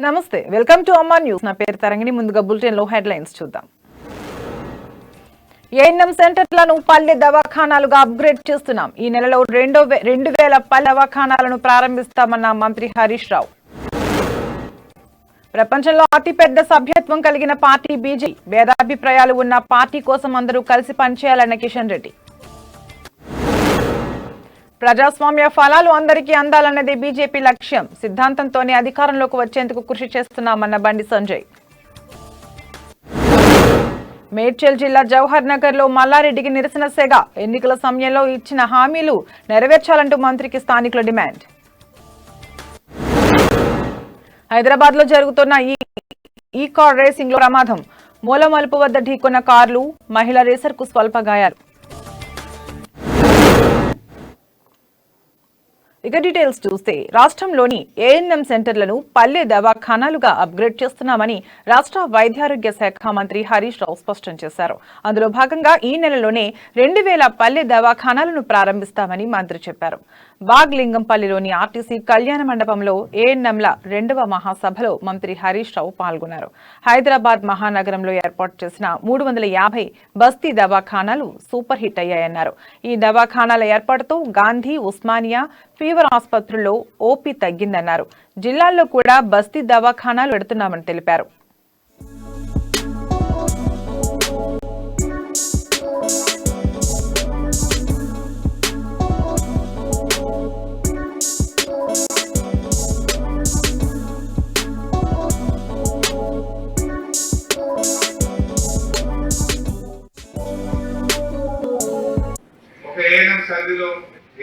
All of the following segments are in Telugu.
నమస్తే, వెల్కమ్ టు అమ్మా న్యూస్. నా పేరు తరంగిణి. ముందుగా బులెటిన్ లో హెడ్లైన్స్ చూద్దాం. ఏఎన్ఎం సెంటర్లను పల్లె దవాఖానాలుగా అప్గ్రేడ్ చేస్తున్నాం. ఈ నెలలో 2000 పల్లె దవాఖానాలను ప్రారంభిస్తామన్న మంత్రి హరీష్ రావు. ప్రపంచంలో అతిపెద్ద సభ్యత్వం కలిగిన పార్టీ బీజేపీ. భేదాభిప్రాయాలు ఉన్న పార్టీ కోసం అందరూ కలిసి పనిచేయాలన్న కిషన్ రెడ్డి. ప్రజాస్వామ్య ఫలాలు అందరికీ అందాలన్నదే బీజేపీ లక్ష్యం. సిద్ధాంతంతోనే అధికారంలోకి వచ్చేందుకు కృషి చేస్తున్నామన్న బండి సంజయ్. మేడ్చల్ జిల్లా జవహర్ నగర్ లో మల్లారెడ్డికి నిరసన సెగ. ఎన్నికల సమయంలో ఇచ్చిన హామీలు నెరవేర్చాలంటూ మంత్రికి స్థానికుల డిమాండ్. హైదరాబాద్ లో జరుగుతున్న ఈ కార్ రేసింగ్ లో ప్రమాదం. మూలమలుపు వద్ద ఢీకొన్న కార్లు. మహిళా రేసర్ కు స్వల్ప గాయాలు. ఇక డీటెయిల్స్ చూస్తే, రాష్ట్రంలోని ఏఎన్ఎం సెంటర్లను పల్లె దవాఖానాలుగా అప్గ్రేడ్ చేస్తున్నామని రాష్ట్ర వైద్యారోగ్య శాఖ మంత్రి హరీష్ రావు స్పష్టం చేశారు. అందులో భాగంగా ఈ నెలలోనే 2000 పల్లె దవాఖానాలను ప్రారంభిస్తామని మంత్రి చెప్పారు. బాగ్లింగంపల్లిలోని ఆర్టీసీ కళ్యాణ మండపంలో ఏఎన్ఎంల 2వ మహాసభలో మంత్రి హరీష్ రావు పాల్గొన్నారు. హైదరాబాద్ మహానగరంలో ఏర్పాటు చేసిన 350 బస్తీ దవాఖానాలు సూపర్ హిట్ అయ్యాయన్నారు. ఈ దవాఖానాల ఏర్పాటుతో గాంధీ, ఉస్మానియా, ఫీవర్ ఆసుపత్రుల్లో ఓపీ తగ్గిందన్నారు. జిల్లాల్లో కూడా బస్తీ దవాఖానాలు పెడుతున్నామని తెలిపారు.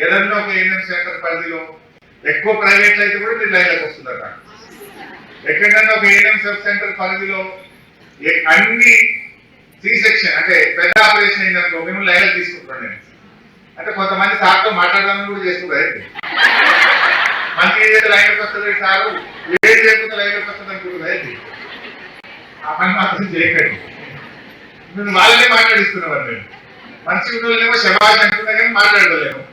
ఏదన్నా ఒక ఏఎన్ఎం సెంటర్ పరిధిలో ఎక్కువ ప్రైవేట్లు అయితే కూడా మీరు లైన్లోకి వస్తుందట. ఎక్కడన్నా ఒక ఏఎన్ఎం సెంటర్ పరిధిలో అన్ని సి సెక్షన్ అంటే పెద్ద ఆపరేషన్ అయిందనుకో మేము లైన్లో తీసుకుంటున్నాం. నేను అంటే కొంతమంది సార్తో మాట్లాడదామని కూడా చేసుకుంటారు. మంచి ఏదైతే లైన్లోకి వస్తుంది సారు, ఏది లేకపోతే లైన్లోకి వస్తుంది అనుకుంటుంది. ఆ పని మాత్రం చేయకండి. మేము వాళ్ళనే మాట్లాడిస్తున్నాం. మేము మంచి ఉన్నోళ్ళేమో శబాష్ అంటున్నా కానీ మాట్లాడలేము.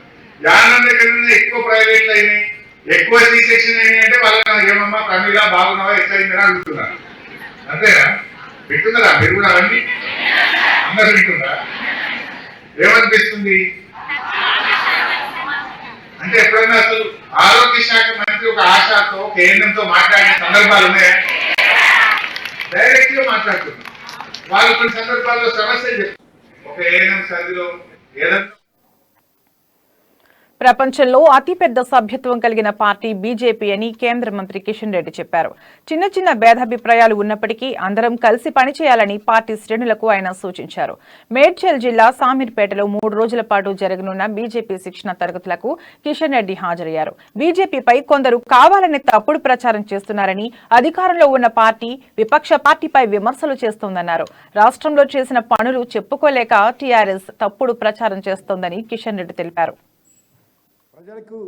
యానం దగ్గర ఎక్కువ ప్రైవేట్లు అయినాయి, ఎక్కువ సి సెక్షన్ అయినాయి అంటే వాళ్ళకి ఏమమ్మా ప్రమీలా బాగున్నావా ఎట్లయిందని అడుగుతున్నారు. అంతేనా? వింటున్నారా మీరు కూడా? అవన్నీ అందరు వింటున్నారా? ఏమనిపిస్తుంది అంటే ఎప్పుడైనా అసలు ఆరోగ్య శాఖ మంత్రి ఒక ఆశాతో కేంద్రంతో మాట్లాడిన సందర్భాలు ఉన్నాయా? డైరెక్ట్ గా మాట్లాడుతున్నారు. వాళ్ళు కొన్ని సందర్భాల్లో సమస్యలు చెప్తారు. ఒక ఏఎన్ఎం సర్దిలో ఏదన్నా ప్రపంచంలో అతిపెద్ద సభ్యత్వం కలిగిన పార్టీ బీజేపీ అని కేంద్ర మంత్రి కిషన్ రెడ్డి చెప్పారు. చిన్న చిన్న భేదాభిప్రాయాలు ఉన్నప్పటికీ అందరం కలిసి పనిచేయాలని పార్టీ శ్రేణులకు ఆయన సూచించారు. మేడ్చల్ జిల్లా సామీర్పేటలో 3 రోజుల పాటు జరగనున్న బీజేపీ శిక్షణ తరగతులకు కిషన్ రెడ్డి హాజరయ్యారు. బీజేపీపై కొందరు కావాలని తప్పుడు ప్రచారం చేస్తున్నారని, అధికారంలో ఉన్న పార్టీ విపక్ష పార్టీపై విమర్శలు చేస్తోందన్నారు. రాష్ట్రంలో చేసిన పనులు చెప్పుకోలేక టీఆర్ఎస్ తప్పుడు ప్రచారం చేస్తోందని కిషన్ రెడ్డి తెలిపారు. ప్రజలకు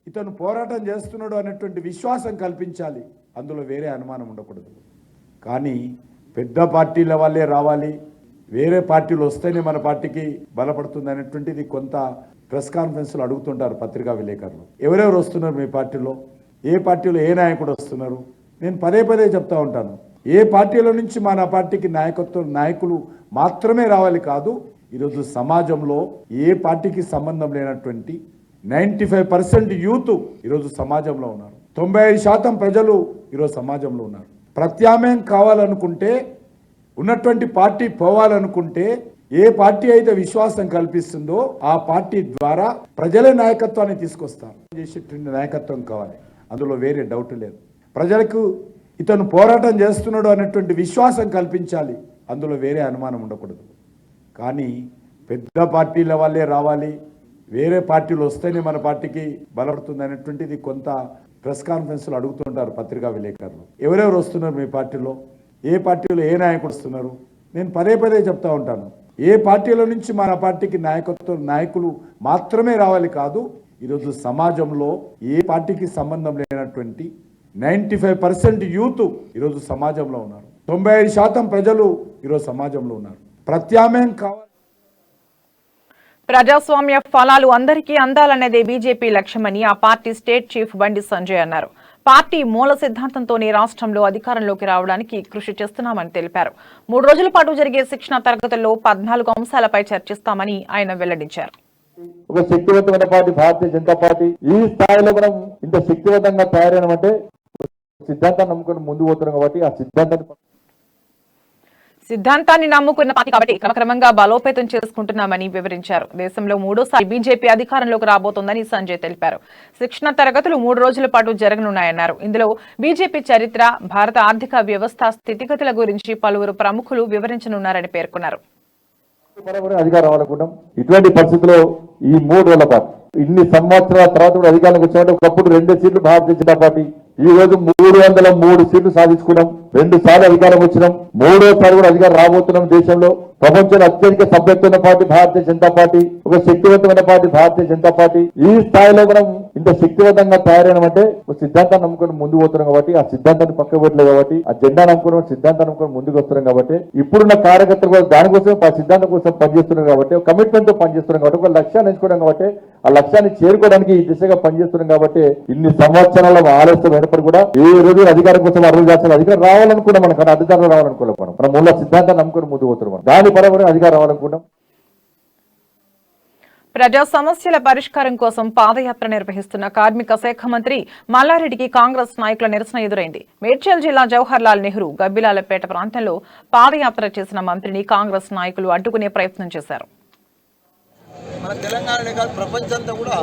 ఇతను పోరాటం చేస్తున్నాడు అనేటువంటి విశ్వాసం కల్పించాలి. అందులో వేరే అనుమానం ఉండకూడదు. కానీ పెద్ద పార్టీల వాళ్ళే రావాలి, వేరే పార్టీలు వస్తేనే మన పార్టీకి బలపడుతుంది అనేటువంటిది కొంత ప్రెస్ కాన్ఫరెన్స్లో అడుగుతుంటారు పత్రికా విలేకరులు. ఎవరెవరు వస్తున్నారు మీ పార్టీలో, ఏ పార్టీలో ఏ నాయకుడు వస్తున్నారు? నేను పదే పదే చెప్తా ఉంటాను, ఏ పార్టీలో నుంచి మన పార్టీకి నాయకులు మాత్రమే రావాలి కాదు. ఈరోజు సమాజంలో ఏ పార్టీకి సంబంధం లేనటువంటి 95% యూత్ ఈరోజు సమాజంలో ఉన్నారు. 95% ప్రజలు ఈరోజు సమాజంలో ఉన్నారు. ప్రత్యామ్నాయం కావాలనుకుంటే, ఉన్నటువంటి పార్టీ పోవాలనుకుంటే, ఏ పార్టీ అయితే విశ్వాసం కల్పిస్తుందో ఆ పార్టీ ద్వారా ప్రజలే నాయకత్వాన్ని తీసుకొస్తారు. చేసేటువంటి నాయకత్వం కావాలి, అందులో వేరే డౌట్ లేదు. ప్రజలకు ఇతను పోరాటం చేస్తున్నాడు అనేటువంటి విశ్వాసం కల్పించాలి, అందులో వేరే అనుమానం ఉండకూడదు. కానీ పెద్ద పార్టీల వాళ్ళే రావాలి, వేరే పార్టీలు వస్తేనే మన పార్టీకి బలపడుతుంది అనేటువంటిది కొంత ప్రెస్ కాన్ఫరెన్స్లో అడుగుతుంటారు పత్రికా విలేకరులు. ఎవరెవరు వస్తున్నారు మీ పార్టీలో, ఏ పార్టీలో ఏ నాయకుడు వస్తున్నారు? నేను పదే పదే చెప్తా ఉంటాను, ఏ పార్టీల నుంచి మన పార్టీకి నాయకులు మాత్రమే రావాలి కాదు. ఈరోజు సమాజంలో ఏ పార్టీకి సంబంధం లేనటువంటి 95% యూత్ ఈరోజు సమాజంలో ఉన్నారు. 95% ప్రజలు ఈరోజు సమాజంలో ఉన్నారు. ప్రత్యామ్నాయం కావాలి. ప్రజాస్వామ్య ఫలాలు అందరికీ అందాలన్నదే బీజేపీ లక్ష్యమని ఆ party state chief Bandi Sanjay అన్నారు. పార్టీ మూల సిద్ధాంతంతోనే రాష్ట్రంలో అధికారంలోకి రావడానికి కృషి చేస్తున్నామని తెలిపారు. 3 రోజుల పాటు జరిగే శిక్షణ తరగతుల్లో 14 అంశాలపై చర్చిస్తామని ఆయన వెల్లడించారు. ఒక శక్తివంతమైన పార్టీ భారతీయ జనతా పార్టీ. ఈ స్థాయిలో మనం ఇంత శక్తివంతంగా తయారైనామంటే సిద్ధాంతాన్ని నమ్ముకుని ముందు పోతున్నాం కాబట్టి ఆ సిద్ధాంతాన్ని నమ్ముకున్న పార్టీ కాబట్టి క్రమక్రమంగా బలోపేతం చేసుకుంటున్నామని వివరించారు. దేశంలో 3వ బీజేపీ అధికారంలోకి రాబోతోందని సంజయ్ తెలిపారు. శిక్షణ తరగతులు 3 రోజుల పాటు జరగనున్నాయన్నారు. ఇందులో బీజేపీ చరిత్ర, భారత ఆర్థిక వ్యవస్థ స్థితిగతుల గురించి పలువురు ప్రముఖులు వివరించనున్నారని పేర్కొన్నారు. అధికారం రావాలనుకుంటాం. ఇటువంటి పరిస్థితుల్లో ఈ 3 రోజుల పాటు ఇన్ని సంవత్సరాల తర్వాత కూడా అధికారంలోకి వచ్చామంటే ఒకప్పుడు 2 సీట్లు భారతీయ జనతా పార్టీ, ఈ రోజు 303 సీట్లు సాధించుకున్నాం. 2 సార్లు అధికారం వచ్చినాం. 3వ కూడా అధికారం రాబోతున్నాం. దేశంలో ప్రపంచంలో అత్యధిక సభ్యత్వ ఉన్న పార్టీ భారతీయ జనతా పార్టీ, ఒక శక్తివంతమైన పార్టీ భారతీయ జనతా పార్టీ. ఈ స్థాయిలో మనం ఇంత శక్తివంతంగా తయారైనామంటే ఒక సిద్ధాంతాన్ని నమ్ముకొని ముందుకు పోతున్నాం కాబట్టి ఆ సిద్ధాంతాన్ని పక్క పెట్టలేదు కాబట్టి ఆ జెండా నమ్ముకుని సిద్ధాంతాన్ని నమ్ముకొని ముందుకు వస్తున్నాం కాబట్టి ఇప్పుడున్న కార్యకర్తలు కూడా దానికోసం ఆ సిద్ధాంతం కోసం పనిచేస్తున్నాం కాబట్టి ఒక కమిట్మెంట్ తో పనిచేస్తున్నాం కాబట్టి ఒక లక్ష్యాన్ని ఎంచుకోవడం కాబట్టి ఆ లక్ష్యాన్ని చేరుకోవడానికి ఈ దిశగా పనిచేస్తున్నాం కాబట్టి ఇన్ని సంవత్సరాల ఆలస్యం అయినప్పుడు కూడా ఏ రోజు అధికారం కోసం అడుగు చేస్తారు. అధికారం రావాలనుకున్నాం మనం కానీ అధికారం రావాలనుకోలేం. మనం మూల సిద్ధాంతాన్ని నమ్ముకొని ముందుకు పోతున్నాం. దాని పరమైన అధికారం రావాలనుకుంటాం. ప్రజా సమస్యల పరిష్కారం కోసం పాదయాత్ర నిర్వహిస్తున్న కార్మిక శాఖ మంత్రి మల్లారెడ్డికి కాంగ్రెస్ నాయకుల నిరసన ఎదురైంది. మేడ్చల్ జిల్లా జవహర్లాల్ నెహ్రూ గబ్బిలాలపేట ప్రాంతంలో పాదయాత్ర చేసిన మంత్రిని కాంగ్రెస్ నాయకులు అడ్డుకునే ప్రయత్నం చేశారు. మన తెలంగాణనే కాదు ప్రపంచంతో కూడా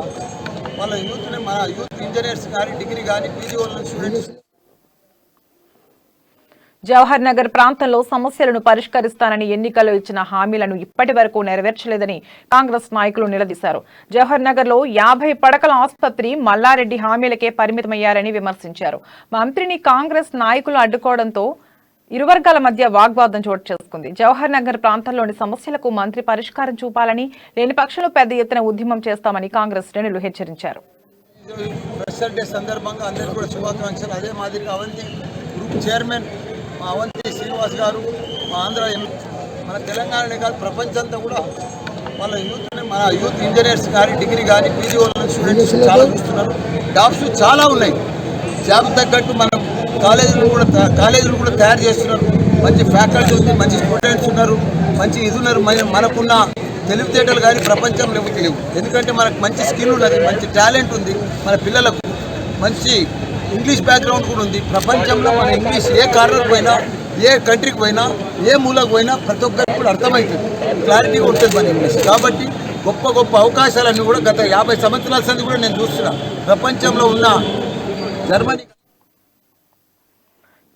వాళ్ళ యూత్ని మన యూత్ ఇంజనీర్స్ కానీ డిగ్రీ కానీ పీజీ వాళ్ళ స్టూడెంట్స్ జవహర్ నగర్ ప్రాంతంలో సమస్యలను పరిష్కరిస్తానని ఎన్నికల్లో ఇచ్చిన హామీలను ఇప్పటి వరకు నెరవేర్చలేదని కాంగ్రెస్ నాయకులు నిలదీశారు. జవహర్ నగర్ లో 50 పడకల ఆసుపత్రి మల్లారెడ్డి హామీలకే పరిమితమయ్యారని విమర్శించారు. మంత్రిని కాంగ్రెస్ నాయకులు అడ్డుకోవడంతో ఇరు వర్గాల మధ్య వాగ్వాదం చోటు చేసుకుంది. జవహర్ నగర్ ప్రాంతంలోని సమస్యలకు మంత్రి పరిష్కారం చూపాలని, లేని పక్షంలో పెద్ద ఎత్తున ఉద్యమం చేస్తామని కాంగ్రెస్ శ్రేణులు హెచ్చరించారు. సందర్భంగా అందరూ కూడా శుభాకాంక్షలు. అదే మాదిరిగా అవంతి గ్రూప్ చైర్మన్ మా అవంతి శ్రీనివాస్ గారు, మా ఆంధ్ర మన తెలంగాణనే కాదు ప్రపంచంతో కూడా వాళ్ళ యూత్ని మన యూత్ ఇంజనీర్స్ కానీ డిగ్రీ కానీ పీజీ వాళ్ళ స్టూడెంట్స్ చాలా చూస్తున్నారు. జాబ్స్ చాలా ఉన్నాయి. జాబ్ తగ్గట్టు మనం కాలేజీలు కూడా తయారు చేస్తున్నారు. మంచి ఫ్యాకల్టీ ఉంది, మంచి స్టూడెంట్స్ ఉన్నారు, మంచి ఇది ఉన్నారు. మనకున్న తెలివితేటలు కానీ ప్రపంచంలో లేవు. ఎందుకంటే మనకు మంచి స్కిల్ ఉన్నది, మంచి టాలెంట్ ఉంది. మన పిల్లలకు మంచి ఇంగ్లీష్ బ్యాక్గ్రౌండ్ కూడా ఉంది. ప్రపంచంలో మన ఇంగ్లీష్ ఏ కార్నర్కి పోయినా, ఏ కంట్రీకి పోయినా, ఏ మూలకు పోయినా ప్రతి ఒక్కరికి కూడా అర్థమవుతుంది, క్లారిటీ ఉంటుంది మన ఇంగ్లీష్. కాబట్టి గొప్ప గొప్ప అవకాశాలన్నీ కూడా గత 50 సంవత్సరాల సంది కూడా నేను చూస్తున్నా. ప్రపంచంలో ఉన్న జర్మనీ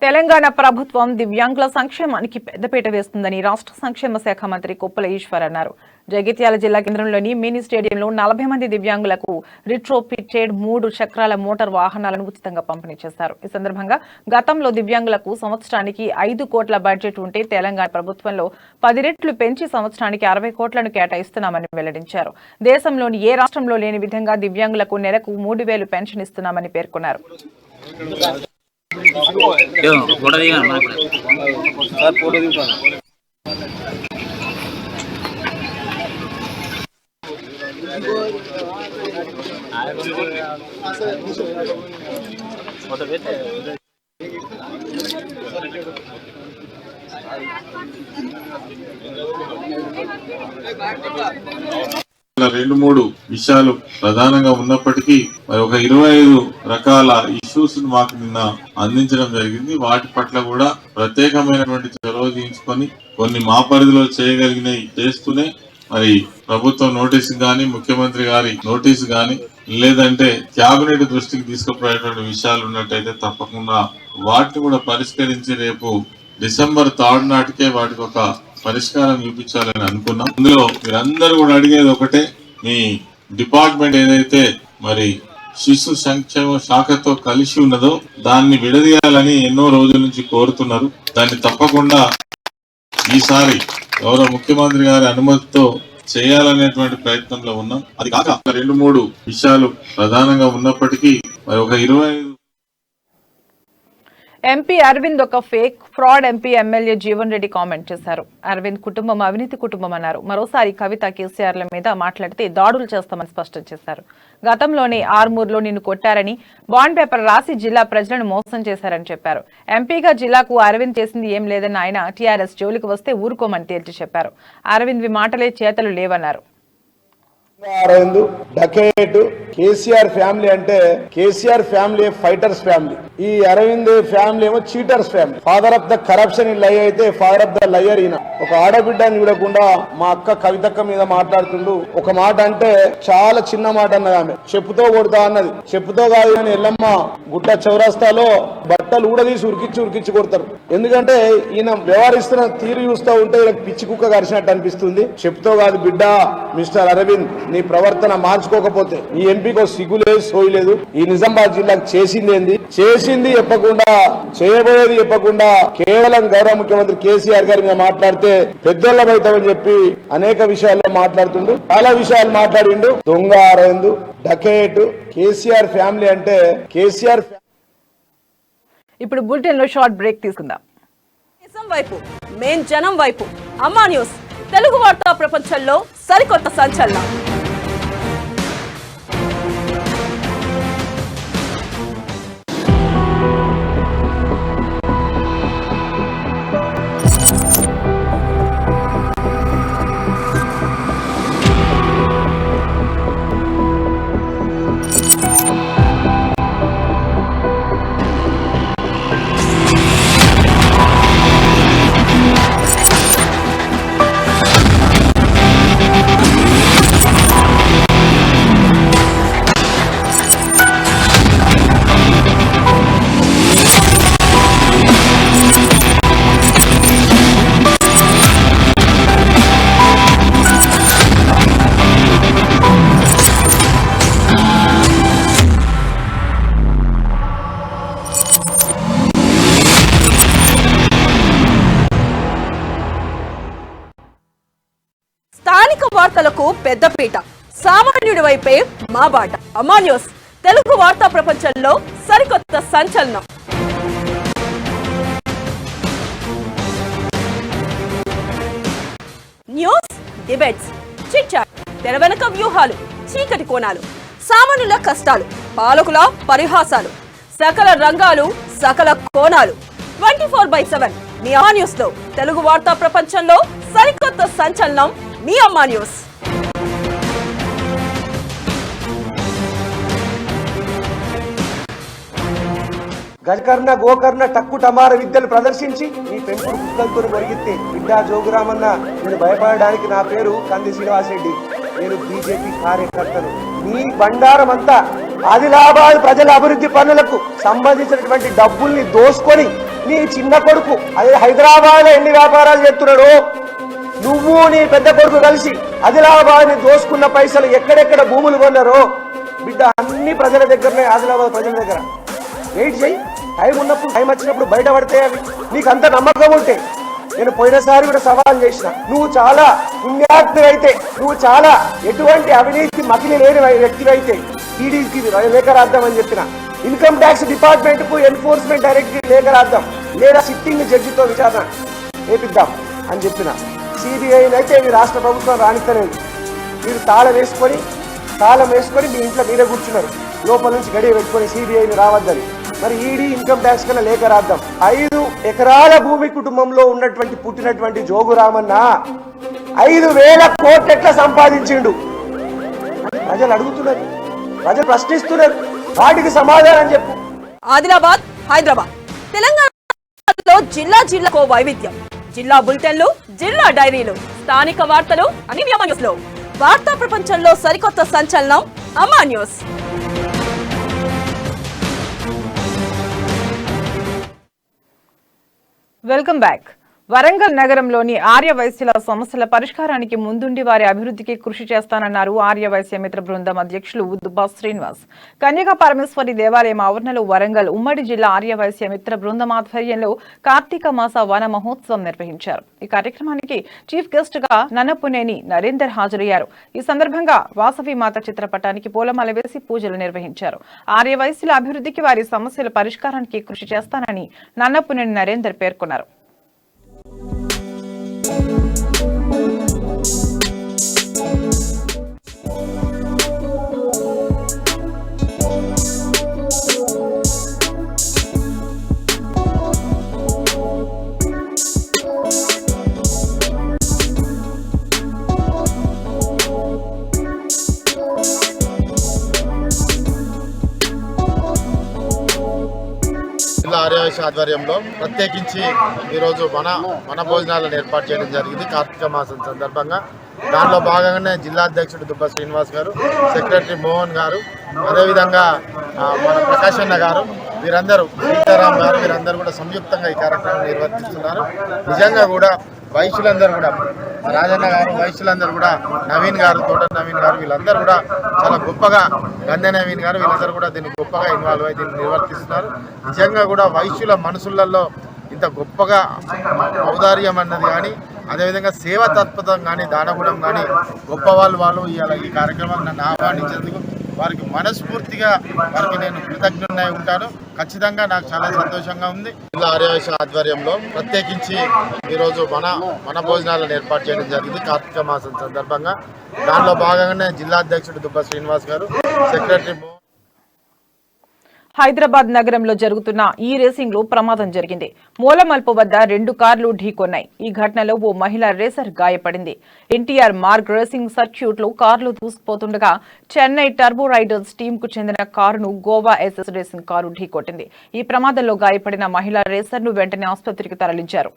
తెలంగాణ ప్రభుత్వం దివ్యాంగుల సంక్షేమానికి పెద్దపీట వేస్తుందని రాష్ట్ర సంక్షేమ శాఖ మంత్రి కొప్పుల ఈశ్వర్ అన్నారు. జగిత్యాల జిల్లా కేంద్రంలోని మినీ స్టేడియంలో 40 మంది దివ్యాంగులకు రిట్రోఫిటెడ్ 3 చక్రాల మోటార్ వాహనాలను ఉచితంగా పంపిణీ చేశారు. ఈ సందర్భంగా గతంలో దివ్యాంగులకు సంవత్సరానికి 5 కోట్ల బడ్జెట్ ఉంటే తెలంగాణ ప్రభుత్వంలో 10 రెట్లు పెంచి సంవత్సరానికి 60 కోట్లను కేటాయిస్తున్నామని వెల్లడించారు. దేశంలోని ఏ రాష్ట్రంలో లేని విధంగా దివ్యాంగులకు నెలకు 3000 పెన్షన్ ఇస్తున్నామని పేర్కొన్నారు. రెండు మూడు విషయాలు ప్రధానంగా ఉన్నప్పటికీ మరి ఒక 25 రకాల ఇష్యూస్ మాకు నిన్న అందించడం జరిగింది. వాటి పట్ల కూడా ప్రత్యేకమైనటువంటి చొరవ తీసుకొని కొన్ని మా పరిధిలో చేయగలిగినవి చేస్తూనే మరి ప్రభుత్వం నోటీసు గాని, ముఖ్యమంత్రి గారి నోటీసు గాని, లేదంటే క్యాబినెట్ దృష్టికి తీసుకుపోయేటువంటి విషయాలు ఉన్నట్టయితే తప్పకుండా వాటిని కూడా పరిష్కరించి రేపు డిసెంబర్ 3 నాటికే వాటికి ఒక పరిష్కారం చూపించాలని అనుకున్నాం. అందులో మీరందరూ కూడా అడిగేది ఒకటే, మీ డిపార్ట్మెంట్ ఏదైతే మరి శిశు సంక్షేమ శాఖతో కలిసి ఉన్నదో దాన్ని విడదీయాలని ఎన్నో రోజుల నుంచి కోరుతున్నారు. దాన్ని తప్పకుండా ఈసారి గౌరవ ముఖ్యమంత్రి గారి అనుమతితో చేయాలనేటువంటి ప్రయత్నంలో ఉన్నాం. అది కాక 2-3 విషయాలు ప్రధానంగా ఉన్నప్పటికీ మరి ఒక 25 ఎంపీ అరవింద్ ఒక fake fraud MP MLA Jeevan Reddy comment చేశారు. అరవింద్ కుటుంబం అవినీతి కుటుంబం అన్నారు. మరోసారి కవిత కేసీఆర్ల మీద మాట్లాడితే దాడులు చేస్తామని స్పష్టం చేశారు. గతంలోనే ఆర్మూర్లో నిన్ను కొట్టారని బాండ్ పేపర్ రాసి జిల్లా ప్రజలను మోసం చేశారని చెప్పారు. ఎంపీగా జిల్లాకు అరవింద్ చేసింది ఏం లేదని ఆయన టీఆర్ఎస్ జోలికి వస్తే ఊరుకోమని తేల్చి చెప్పారు. అరవింద్ మాటలే చేతలు లేవన్నారు. అరవింద్ డకేట్ కేసీఆర్ ఫ్యామిలీ అంటే కేసీఆర్ ఫ్యామిలీ ఫైటర్స్ ఫ్యామిలీ, ఈ అరవింద్ ఫ్యామిలీ ఏమో cheaters family. Father of the corruption in లై అయితే ఫాదర్ ఆఫ్ ద లయర్ ఈయన. ఒక ఆడబిడ్డని చూడకుండా మా అక్క కవితక్క మీద మాట్లాడుతుండు. ఒక మాట అంటే చాలా చిన్న మాట అన్నది ఆమె, చెప్పుతో కొడతా అన్నది. చెప్పుతో కాదు కానీ ఎల్లమ్మ గుట్ట చౌరస్తాలో బట్టలు ఊడదీసి ఉరికిచ్చి కొడతారు. ఎందుకంటే ఈయన వ్యవహరిస్తున్న తీరు చూస్తూ ఉంటే ఈయనకు పిచ్చి కుక్క కరిచినట్టు అనిపిస్తుంది. చెప్పుతో కాదు బిడ్డ, మిస్టర్ అరవింద్ నీ ప్రవర్తన మార్చుకోకపోతే ఈ ఎంపీకో సిగ్గులేదు సోయలేదు. ఈ నిజామాబాద్ జిల్లాకు చేసింది చెప్పకుండా, చేయబోయేది చెప్పకుండా కేవలం గౌరవ ముఖ్యమంత్రి కేసీఆర్ గారి మీద మాట్లాడితే పెద్దోళ్ళమైతామని చెప్పి అనేక విషయాల్లో మాట్లాడుతుండు. చాలా విషయాలు మాట్లాడిండు. దొంగ అరవింద్, డకేట్. కేసీఆర్ ఫ్యామిలీ అంటే కేసీఆర్. ఇప్పుడు బులెటిన్ లో షార్ట్ బ్రేక్ తీసుకుందాం. వైపు మెయిన్ జనం వైపు అమ్మా న్యూస్ తెలుగు వార్తా ప్రపంచంలో సరికొత్త సంచలనం. స్థానిక వార్తలకు పెద్దపీట, సామాన్యుడి వైపే మా బాట. అమ్మా న్యూస్ తెలుగు వార్తా ప్రపంచంలో సరికొత్త సంచలనం. న్యూస్, డిబేట్స్, చిట్ చాట్, తెర వెనుక వ్యూహాలు, చీకటి కోణాలు, సామాన్యుల కష్టాలు, పాలకుల పరిహాసాలు, సకల రంగాలు, సకల కోణాలు. 24/7 మీ అమ్మా న్యూస్ లో తెలుగు వార్తా ప్రపంచంలో సరికొత్త సంచలనం మీ అమ్మా న్యూస్. గజకర్ణ గోకర్ణ టక్కు టమార విద్యలు ప్రదర్శించి నీ పెంపుడు కుక్కలతో మొరిగితే బిడ్డా జోగురామన్న నేను భయపడడానికి నా పేరు కంది శ్రీనివాసరెడ్డి, నేను బీజేపీ కార్యకర్తను. నీ బండారం అంతా ఆదిలాబాద్ ప్రజల అభివృద్ధి పనులకు సంబంధించినటువంటి డబ్బుల్ని దోసుకొని నీ చిన్న కొడుకు అదే హైదరాబాద్ లో ఎన్ని వ్యాపారాలు చేస్తున్నాడు, నువ్వు నీ పెద్ద కొడుకు కలిసి ఆదిలాబాద్ ని దోసుకున్న పైసలు ఎక్కడెక్కడ భూములు కొన్నారో బిడ్డ అన్ని ప్రజల దగ్గరనే, ఆదిలాబాద్ ప్రజల దగ్గర. వెయిట్ చేయి, టైం ఉన్నప్పుడు, టైం వచ్చినప్పుడు బయటపడితే అవి. నీకు అంత నమ్మకం ఉంటే నేను పోయినసారి కూడా సవాల్ చేసిన, నువ్వు చాలా పుణ్యాత్ముడైతే, నువ్వు చాలా ఎటువంటి అవినీతి మకిలి లేని వ్యక్తివైతే ఈడీకి లేఖ రాద్దామని చెప్పిన. ఇన్కమ్ ట్యాక్స్ డిపార్ట్మెంట్ కు ఎన్ఫోర్స్మెంట్ డైరెక్టరేట్ లేఖ రాద్దాం, లేదా సిట్టింగ్ జడ్జితో విచారణ చేపిద్దాం అని చెప్పిన. సిబిఐని అయితే మీ రాష్ట్ర ప్రభుత్వం రానిస్తలేదు. మీరు తాళం వేసుకొని మీ ఇంట్లో మీరే కూర్చున్నారు, లోపల నుంచి గడియ పెట్టుకొని సిబిఐని రావద్దని. మరి ఈడీ ఇన్కమ్ ట్యాక్స్ కన్నా లేఖ రాద్దాం. 5 ఎకరాల భూమి కుటుంబంలో పుట్టినటువంటి జోగురామన్న 5,000 కోట్లు ఎట్లా సంపాదించిండు? ప్రజలు అడుగుతున్నారు, ప్రజలు ప్రశ్నిస్తున్నారు, వాటికి సమాధానం చెప్పు. ఆదిలాబాద్, హైదరాబాద్, తెలంగాణలో జిల్లాకో వైవిధ్యం. జిల్లా బులెటిన్లు, జిల్లా డైరీలు, స్థానిక వార్తలు అని అమ్మా న్యూస్ లో వార్తా ప్రపంచంలో సరికొత్త సంచలనం అమ్మా న్యూస్. Welcome back. వరంగల్ నగరంలోని ఆర్యవైశ్యుల సమస్యల పరిష్కారానికి ముందుండి వారి అభివృద్ధికి కృషి చేస్తానన్నారు ఆర్యవైశ్య మిత్ర బృందం అధ్యక్షులు దుబ్బా శ్రీనివాస్. కన్యకా పరమేశ్వరి దేవాలయం ఆవరణలో వరంగల్ ఉమ్మడి జిల్లా ఆర్యవైశ్య మిత్ర బృందం ఆధ్వర్యంలో కార్తీక మాస వన మహోత్సవం నిర్వహించారు. ఈ కార్యక్రమానికి చీఫ్ గెస్ట్ గా నన్నపునేని నరేందర్ హాజరయ్యారు. ఈ సందర్భంగా వాసవి మాత చిత్రపటానికి పూలమాల వేసి పూజలు నిర్వహించారు. ఆర్యవైశ్యుల అభివృద్ధికి వారి సమస్యల పరిష్కారానికి కృషి చేస్తానని నన్నపునేని నరేందర్ పేర్కొన్నారు. జిల్లా ఆర్యవైశ్య ఆధ్వర్యంలో ప్రత్యేకించి ఈరోజు మన భోజనాలను ఏర్పాటు చేయడం జరిగింది. కార్తీక మాసం సందర్భంగా దానిలో భాగంగానే జిల్లా అధ్యక్షుడు దుబ్బా శ్రీనివాస్ గారు, సెక్రటరీ మోహన్ గారు, అదేవిధంగా మన ప్రకాష్ అన్న గారు, వీరందరూ సీతారాం గారు, వీరందరూ కూడా సంయుక్తంగా ఈ కార్యక్రమం నిర్వర్తిస్తున్నారు. నిజంగా కూడా వైశ్యులందరూ కూడా, రాజన్న గారు, వైశ్యులందరూ కూడా, నవీన్ గారు, తోట నవీన్ గారు, వీళ్ళందరూ కూడా చాలా గొప్పగా, గంధె నవీన్ గారు, వీళ్ళందరూ కూడా దీన్ని గొప్పగా ఇన్వాల్వ్ అయ్యి దీన్ని నిర్వర్తిస్తున్నారు. నిజంగా కూడా వైశ్యుల మనసులలో ఇంత గొప్పగా ఔదార్యం అన్నది కానీ, అదేవిధంగా సేవా తత్పరం కానీ, దానగుణం కానీ గొప్ప వాళ్ళు ఈ కార్యక్రమాన్ని నన్ను ఆహ్వానించేందుకు వారికి మనస్ఫూర్తిగా వారికి నేను కృతజ్ఞుడై ఉంటాను. ఖచ్చితంగా నాకు చాలా సంతోషంగా ఉంది. జిల్లా ఆర్యవైశ్య ఆధ్వర్యంలో ప్రత్యేకించి ఈరోజు మన భోజనాలను ఏర్పాటు చేయడం జరిగింది. కార్తీక మాసం సందర్భంగా దానిలో భాగంగానే జిల్లా అధ్యక్షుడు దుబ్బా శ్రీనివాస్ గారు, సెక్రటరీ హైదరాబాద్ నగరంలో జరుగుతున్న ఈ రేసింగ్ లో ప్రమాదం జరిగింది. మూలమల్పు వద్ద 2 కార్లు ఢీకొన్నాయి. ఈ ఘటనలో ఓ మహిళా రేసర్ గాయపడింది. ఎన్టీఆర్ మార్గ్ రేసింగ్ సర్క్యూట్ లో కార్లు దూసుకుపోతుండగా చెన్నై టర్బో రైడర్స్ టీమ్ కు చెందిన కారును గోవా ఎస్ఎస్ రేసింగ్ కారు ఢీకొట్టింది. ఈ ప్రమాదంలో గాయపడిన మహిళా రేసర్ ను వెంటనే ఆసుపత్రికి తరలించారు.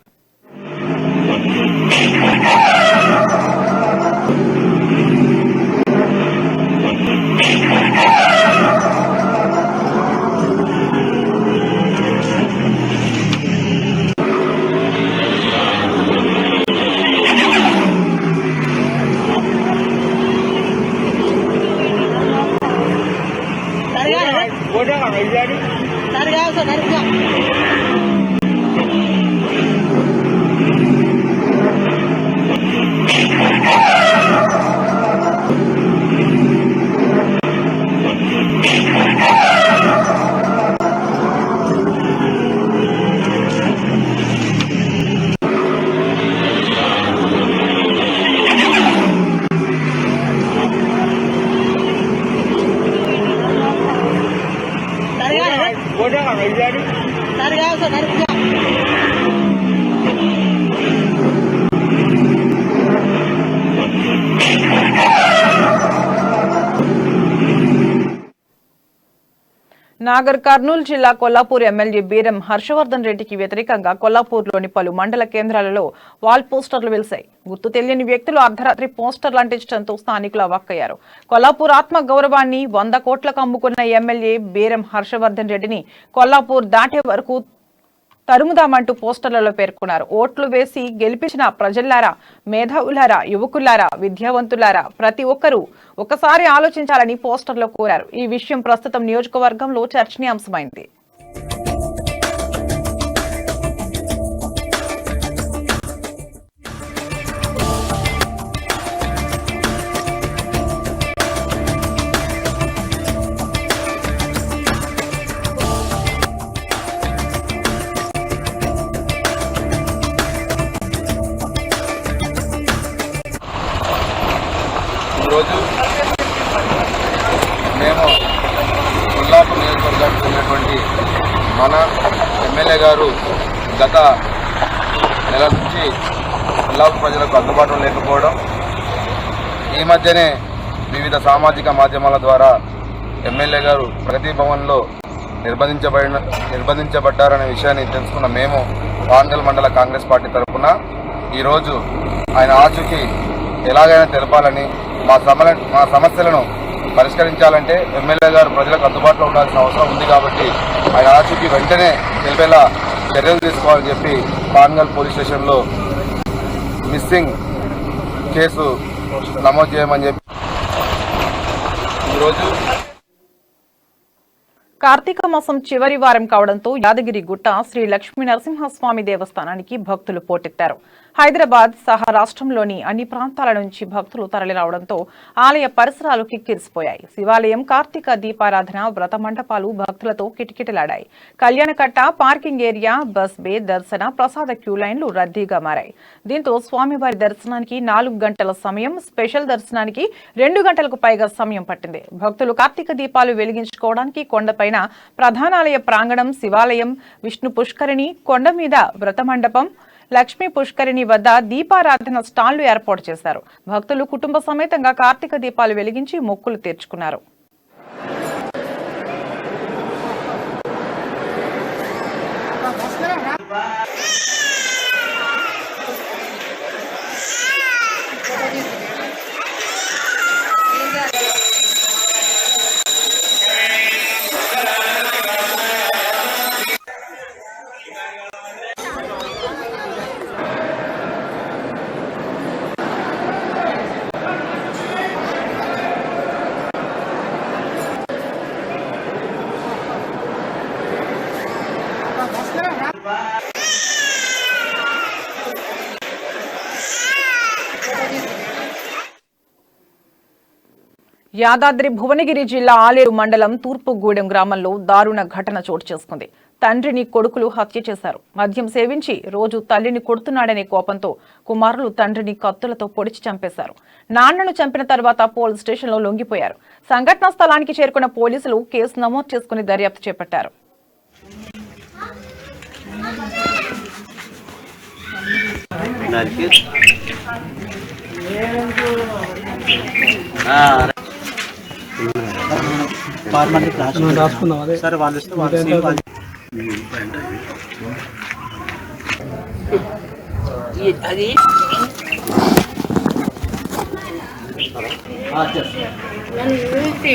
నాగర్ కర్నూలు జిల్లా కొల్లాపూర్ ఎమ్మెల్యే బీరం హర్షవర్ధన్ రెడ్డికి వ్యతిరేకంగా కొల్లాపూర్లోని పలు మండల కేంద్రాలలో వాల్ పోస్టర్లు వెలిశాయి. గుర్తు తెలియని వ్యక్తులు అర్ధరాత్రి పోస్టర్లు అంటించడంతో స్థానికులు అవాక్కయ్యారు. కొల్లాపూర్ ఆత్మ గౌరవాన్ని 100 కోట్లకు అమ్ముకున్న ఎమ్మెల్యే బీరం హర్షవర్ధన్ రెడ్డిని కొల్లాపూర్ దాటే వరకు తరుముదామంటూ పోస్టర్లలో పేర్కొన్నారు. ఓట్లు వేసి గెలిపించిన ప్రజల్లారా, మేధావులారా, యువకులారా, విద్యావంతులారా ప్రతి ఒక్కరూ ఒకసారి ఆలోచించాలని పోస్టర్లో కోరారు. ఈ విషయం ప్రస్తుతం నియోజకవర్గంలో చర్చనీయాంశమైంది. ఈరోజు మేము కొల్లాపూర్ నియోజకవర్గానికి ఉన్నటువంటి మన ఎమ్మెల్యే గారు గత నెల నుంచి కొల్లాపూర్ ప్రజలకు అందుబాటులో లేకపోవడం, ఈ మధ్యనే వివిధ సామాజిక మాధ్యమాల ద్వారా ఎమ్మెల్యే గారు ప్రగతి భవన్లో నిర్బంధించబడ్డారనే విషయాన్ని తెలుసుకున్న మేము వాంగల్ మండల కాంగ్రెస్ పార్టీ తరఫున ఈరోజు ఆయన ఆచూకీ ఎలాగైనా తెలపాలని, మా సమస్యలను పరిష్కరించాలంటే ఎమ్మెల్యే గారు ప్రజలకు అందుబాటులో ఉండాల్సిన అవసరం ఉంది కాబట్టి ఆయన ఆచూకీ వెంటనే తెలిపేలా చర్యలు తీసుకోవాలని చెప్పి పాన్గల్ పోలీస్ స్టేషన్లో మిస్సింగ్ కేసు నమోదు చేయమని చెప్పి ఈరోజు కార్తీక మాసం చివరి వారం కావడంతో యాదగిరి గుట్ట శ్రీ లక్ష్మీ నరసింహస్వామి దేవస్థానానికి భక్తులు పోటెత్తారు. హైదరాబాద్ సహా రాష్ట్రంలోని అన్ని ప్రాంతాల నుంచి భక్తులు తరలిరావడంతో ఆలయ పరిసరాలు కిక్కిరిసిపోయాయి. శివాలయం కార్తీక దీపారాధన వ్రత మండపాలు భక్తులతో కిటకిటలాడాయి. కళ్యాణకట్ట, పార్కింగ్ ఏరియా, బస్ బే, దర్శన, ప్రసాద క్యూ లైన్లు రద్దీగా మారాయి. దీంతో స్వామివారి దర్శనానికి 4 గంటల సమయం, స్పెషల్ దర్శనానికి 2 గంటలకు పైగా సమయం పట్టింది. భక్తులు కార్తీక దీపాలు వెలిగించుకోవడానికి కొండపైన ప్రధానాలయ ప్రాంగణం, శివాలయం, విష్ణు పుష్కరిణి, కొండ మీద వ్రత మండపం, లక్ష్మీ పుష్కరిణి వద్ద దీపారాధన స్టాళ్లు ఏర్పాటు చేశారు. భక్తులు కుటుంబ సమేతంగా కార్తీక దీపాలు వెలిగించి మొక్కులు తీర్చుకున్నారు. యాదాద్రి భువనగిరి జిల్లా ఆలేరు మండలం తూర్పుగూడెం గ్రామంలో దారుణ ఘటన చోటు చేసుకుంది. తండ్రిని కొడుకులు హత్య చేశారు. మద్యం సేవించి రోజు తల్లిని కొడుతున్నాడనే కోపంతో కుమారులు తండ్రిని కత్తులతో పొడిచి చంపేశారు. నాన్నను చంపిన తర్వాత పోలీస్ స్టేషన్లో లొంగిపోయారు. సంఘటనా స్థలానికి చేరుకున్న పోలీసులు కేసు నమోదు చేసుకుని దర్యాప్తు చేపట్టారు. అది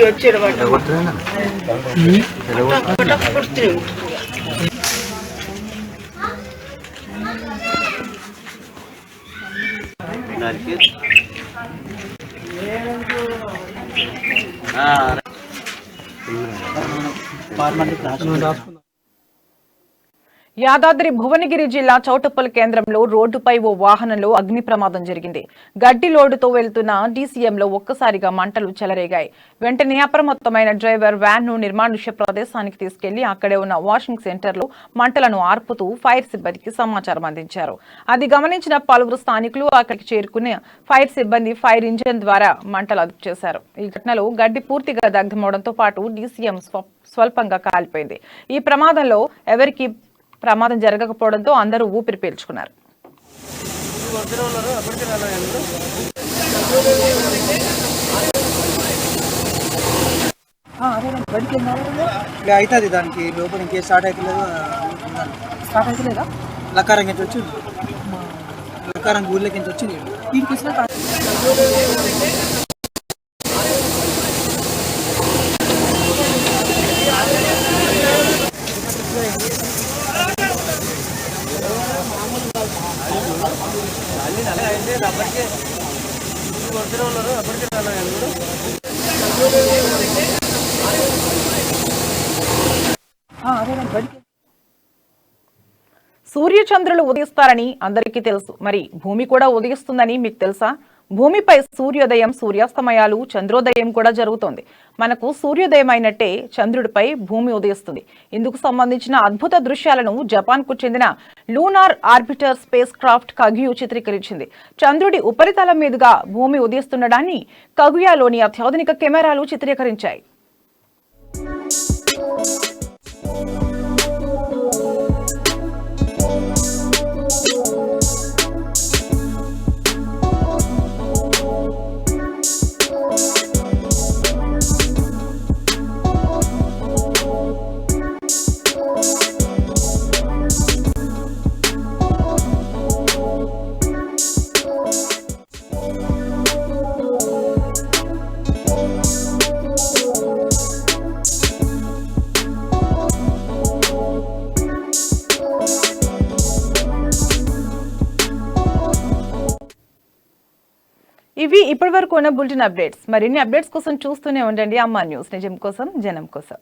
వచ్చాడు యాదాద్రి భువనగిరి జిల్లా చౌటప్పల్ కేంద్రంలో రోడ్డుపై ఓ వాహనంలో అగ్ని ప్రమాదం జరిగింది. గడ్డి లోడుతో వెళ్తున్న డీసీఎంలో ఒక్కసారిగా మంటలు చెలరేగాయి. వెంటనే అప్రమత్తమైన డ్రైవర్ వ్యాన్ ను నిర్మానుష్య ప్రదేశానికి తీసుకెళ్లి అక్కడే ఉన్న వాషింగ్ సెంటర్లో మంటలను ఆర్పుతూ ఫైర్ సిబ్బందికి సమాచారం అందించారు. అది గమనించిన పలువురు స్థానికులు అక్కడికి చేరుకుని ఫైర్ సిబ్బంది ఫైర్ ఇంజిన్ ద్వారా మంటలు అదుపు చేశారు. ఈ ఘటనలో గడ్డి పూర్తిగా దగ్ధమవడంతో పాటు డీసీఎం స్వల్పంగా కాలిపోయింది. ఈ ప్రమాదంలో ఎవరికి ప్రమాదం జరగకపోవడంతో అందరూ ఊపిరి పీల్చుకున్నారు. అవుతుంది దానికి లోపల ఇంకే స్టార్ట్ అవుతలేదా లక్కారం నుంచి వచ్చింది లక్కారం ఊళ్ళకి నుంచి వచ్చింది సూర్యచంద్రులు ఉదయిస్తారని అందరికీ తెలుసు. మరి భూమి కూడా ఉదయిస్తుందని మీకు తెలుసా? భూమిపై సూర్యోదయం, సూర్యాస్తమయాలు, చంద్రోదయం కూడా జరుగుతోంది. మనకు సూర్యోదయం అయినట్టే చంద్రుడిపై భూమి ఉదయిస్తుంది. ఇందుకు సంబంధించిన అద్భుత దృశ్యాలను జపాన్కు చెందిన లూనార్ ఆర్బిటర్ స్పేస్ క్రాఫ్ట్ కగుయు చిత్రీకరించింది. చంద్రుడి ఉపరితలం మీదుగా భూమి ఉదయిస్తుండడాన్ని కగుయాలోని అత్యాధునిక కెమెరాలు చిత్రీకరించాయి. ఇవి ఇప్పటివరకు ఉన్న బులెటిన్ అప్డేట్స్. మరిన్ని అప్డేట్స్ కోసం చూస్తూనే ఉండండి అమ్మా న్యూస్. నిజం కోసం జనం కోసం.